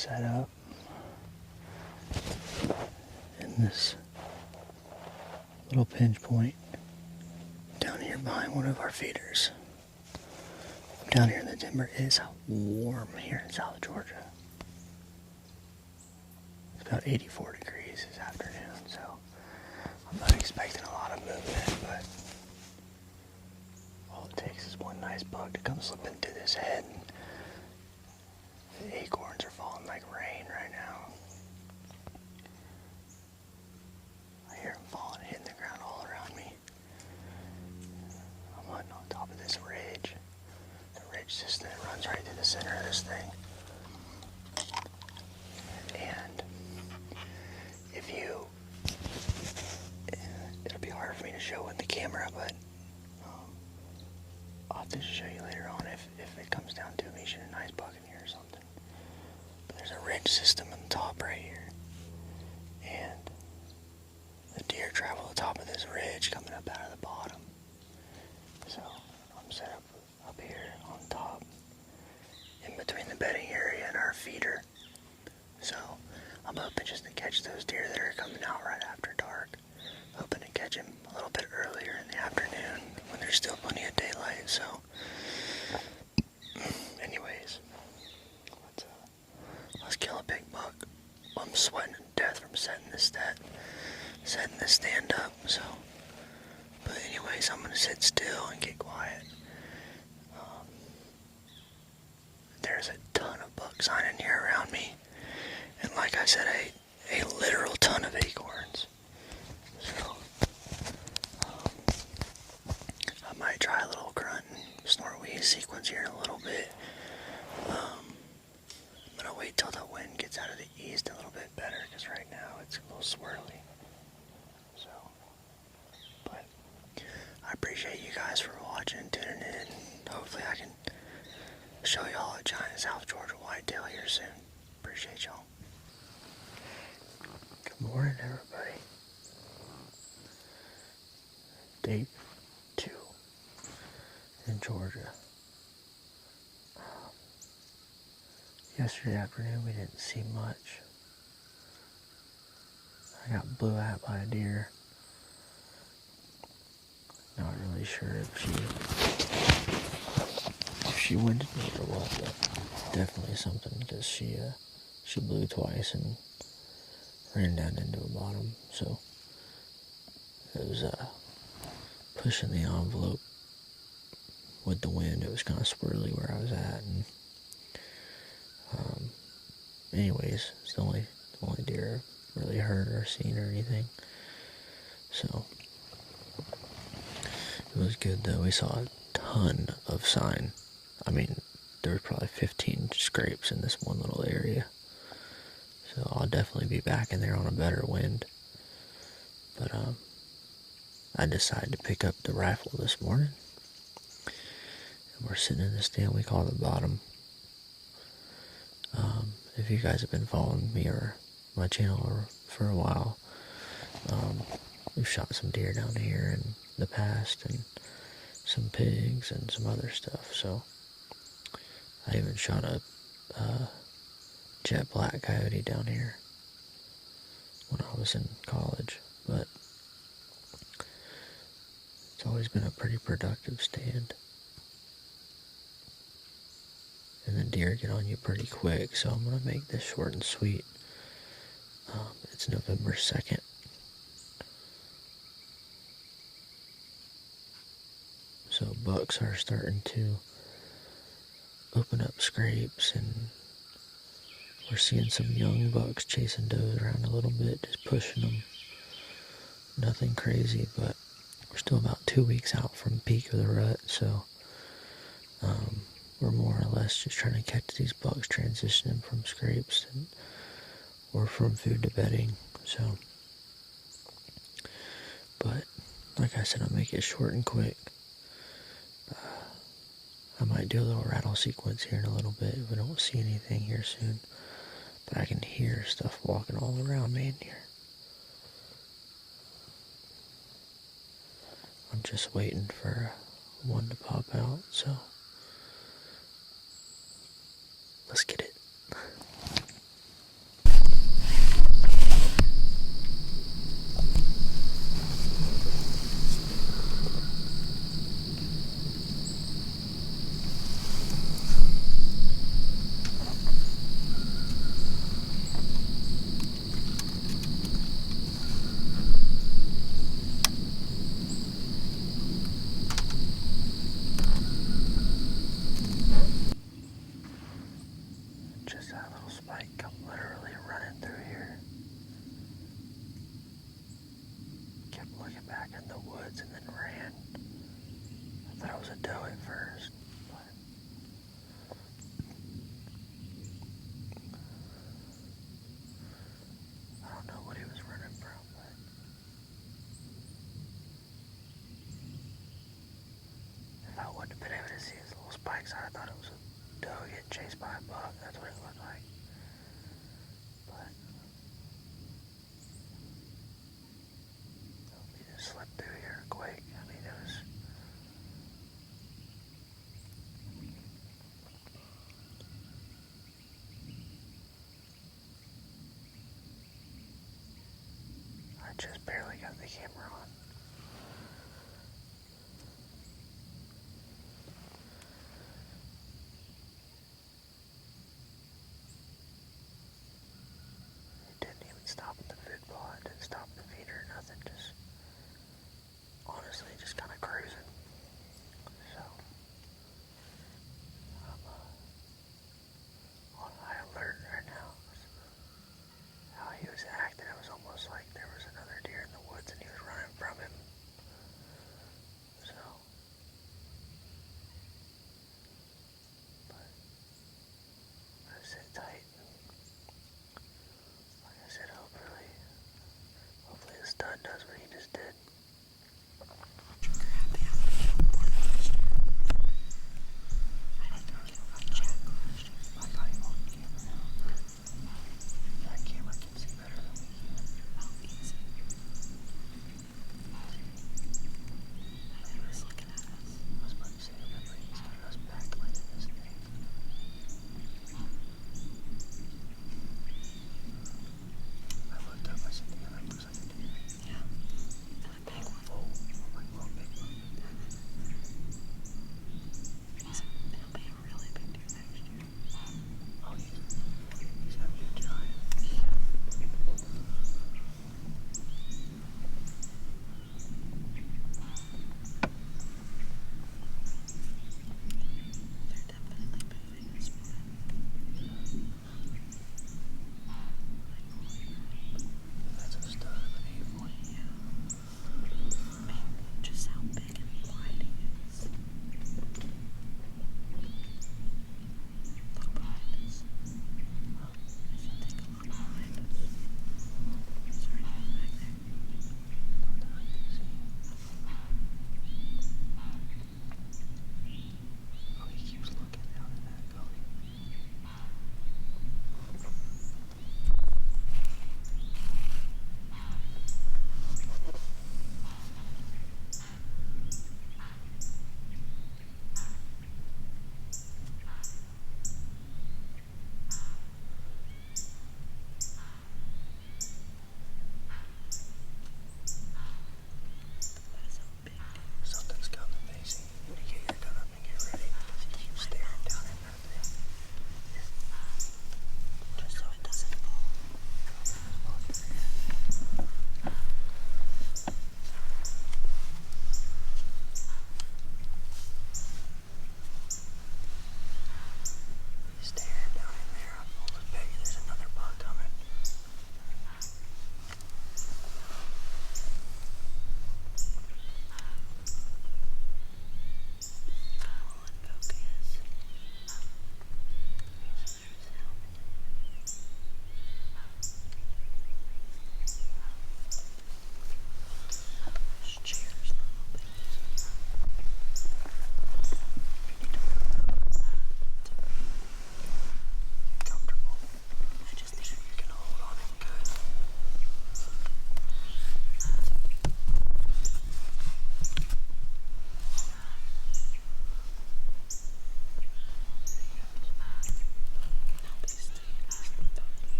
set up in this little pinch point down here behind one of our feeders. Down here in the timber, it is warm here in South Georgia. It's about 84 degrees this afternoon, so I'm not expecting a lot of movement, but all it takes is one nice bug to come slipping through this head. The acorns are falling like rain right now. I hear them falling, hitting the ground all around me. I'm hunting on top of this ridge. The ridge system runs right through the center of this thing. And if you, it'll be hard for me to show with the camera, but I'll have to show you later on if it comes down to me shooting a nice buck in here or something. But there's a ridge system on the top right here. And the deer travel the top of this ridge coming up out of the bottom. So I'm set up here on top in between the bedding area and our feeder. So I'm hoping just to catch those deer that are coming out right after dark. Hoping to catch them a little bit earlier in the afternoon when there's still plenty of daylight. So anyways, let's kill a big buck. I'm sweating to death from setting this stand up. So, but anyways, I'm gonna sit still and get quiet. There's a ton of buck sign in here around me, and like I said, a literal ton of acorns. So I might try a little grunt and snort wheeze sequence here in a little bit. I'm gonna wait till the wind gets out of the east a little bit better, because right now it's a little swirly. So, but I appreciate you guys for watching and tuning in. Hopefully I can show y'all a giant South Georgia whitetail here soon. Appreciate y'all. Good morning, everybody. Day 2 in Georgia. Yesterday afternoon we didn't see much. I got blew at by a deer. Not really sure if she winded me or what, but definitely something, because she blew twice and ran down into a bottom. So it was pushing the envelope with the wind. It was kind of swirly where I was at, and anyways, it's the only deer I've really heard or seen or anything. So it was good though. We saw a ton of sign. I mean, there was probably 15 scrapes in this one little area. So I'll definitely be back in there on a better wind. But I decided to pick up the rifle this morning. And we're sitting in this stand we call the bottom. If you guys have been following me or my channel for a while, we've shot some deer down here in the past, and some pigs and some other stuff. So I even shot a jet black coyote down here when I was in college. But it's always been a pretty productive stand. And the deer get on you pretty quick, so I'm going to make this short and sweet. It's November 2nd. So bucks are starting to open up scrapes, and we're seeing some young bucks chasing does around a little bit, just pushing them. Nothing crazy, but we're still about 2 weeks out from peak of the rut, so we're more or less just trying to catch these bucks transitioning from scrapes or from food to bedding. So, but like I said, I'll make it short and quick. I might do a little rattle sequence here in a little bit if we don't see anything here soon. But I can hear stuff walking all around me in here. I'm just waiting for one to pop out, so let's get it. little spike come literally running through here. Kept looking back in the woods and then ran. I thought it was a doe at first, but I don't know what he was running from, but if I wouldn't have been able to see his little spikes, I'd have thought it was a doe getting chased by a buck. That's what it looked like. But he just slipped through here quick. I mean, it was. I just barely got the camera on. It didn't even stop at the food plot. It didn't stop at the feeder, nothing. Just, honestly, just kind of cruising. So, I'm on high alert right now. How he was acting, it was almost like there was another deer in the woods and he was running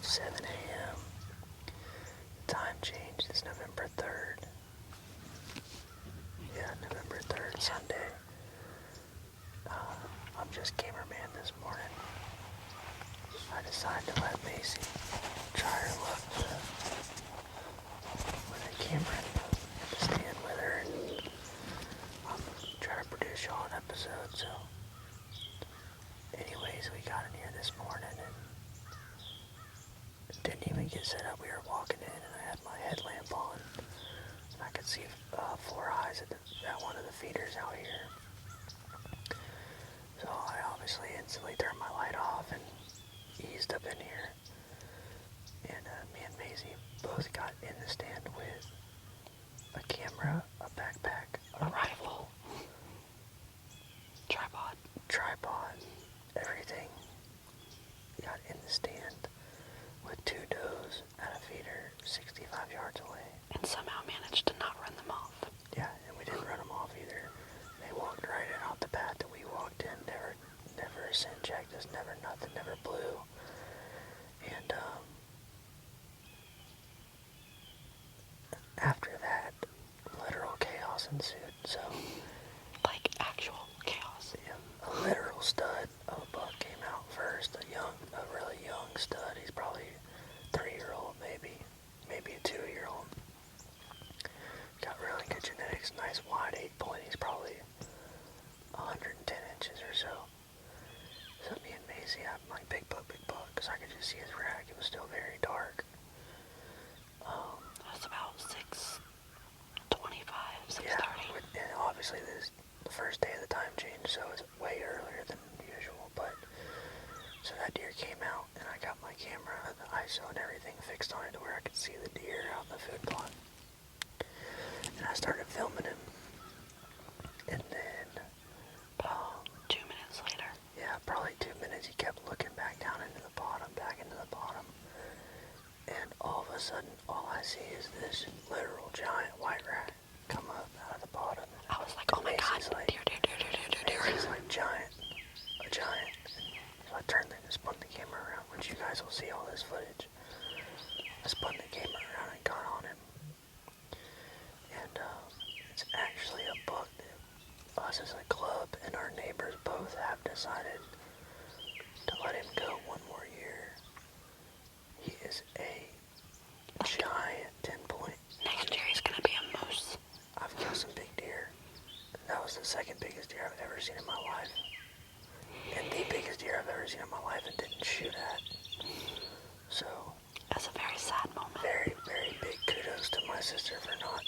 7 a.m. Time change is November 3rd. Yeah, November 3rd, Sunday. I'm just cameraman this morning. I decided to let Macy try her luck with a camera and to stand with her and try to produce y'all an episode. So, anyways, we got in here this morning and didn't even get set up. We were walking in and I had my headlamp on and I could see 4 eyes at one of the feeders out here. So I obviously instantly turned my light off and eased up in here. And me and Maisie both got in the stand with a camera, a backpack, a rifle, tripod, everything. We got in the stand with 2 does at a feeder 65 yards away. And somehow managed to not run them off. Yeah, and we didn't run them off either. They walked right in out the path that we walked in. Never scent checked us, never nothing, never blew. And after that, literal chaos ensued. So, like actual chaos. Yeah, a literal stud of a buck came out first. A really young stud. He's probably 3-year-old, maybe a 2-year-old. Got really good genetics, nice wide 8-point. He's probably 110 inches or so. So me and Maisie had like big buck, because I could just see his rack. It was still very dark. It was about 6:25, 6:30. Yeah, and obviously this is the first day of the time change, so it's way earlier than usual. But so that deer came out, and I got my camera, the ISO, and everything fixed on it to where I could see the deer out in the food plot. And I started filming him, and then 2 minutes later. Yeah, probably 2 minutes, he kept looking back down into the bottom, and all of a sudden, all I see is this literal giant white rat come up out of the bottom. I was like, oh my god, deer. It's like a giant. So I turned and spun the camera around, which you guys will see all this footage. I spun the camera around and got on him. And it's actually a buck that us as a club and our neighbors both have decided to let him go one more year. He is a giant 10-point. Next year he's gonna be a moose. I've killed some big deer. That was the second biggest deer I've ever seen in my life. And the biggest deer I've ever seen in my life and didn't shoot at. So, that's a very sad moment. Very, very big kudos to my sister for not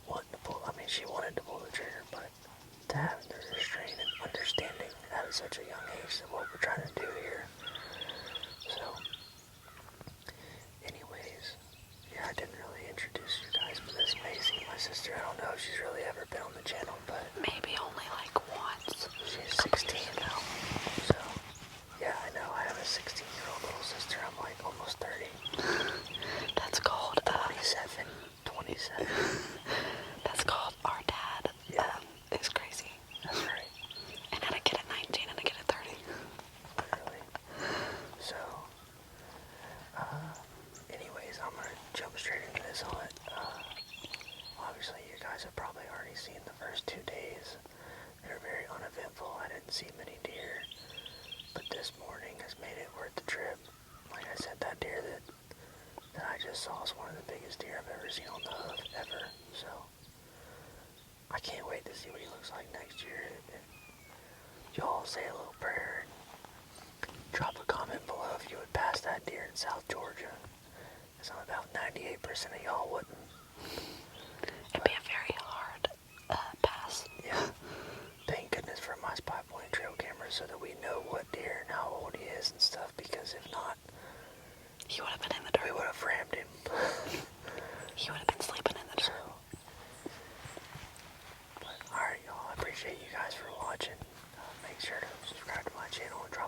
wanting to pull. I mean, she wanted to pull the trigger, but to have the restraint and understanding at such a young age of what we're trying to do here. So, anyways, yeah, I didn't really introduce you guys, but this Macy, my sister, I don't know if she's really ever been on the channel, but maybe only like once. She's 16 now. So, yeah, I know. I have a 16-year-old little sister. I'm like almost 30. That's called 27. That's called our dad. Yeah. Is crazy. That's right. And then a kid at 19 and a kid at 30. Literally. So, anyways, I'm gonna jump straight into this hunt. Obviously, you guys have probably already seen the first 2 days. They're very uneventful. I didn't see many deer, but this morning has made it worth the trip. Like I said, that deer that I just saw is one of the biggest deer I've ever seen on the hoof, ever. So, I can't wait to see what he looks like next year. Y'all say a little prayer and drop a comment below if you would pass that deer in South Georgia. Because I'm about 98% of y'all wouldn't. It'd be a very hard pass. Yeah. Thank goodness for my SPYPOINT trail camera so that we know what deer and how old he is and stuff, because if not, he would have been in the dirt. We would have rammed him. He would have been sleeping in the dirt. Alright y'all, I appreciate you guys for watching. Make sure to subscribe to my channel and drop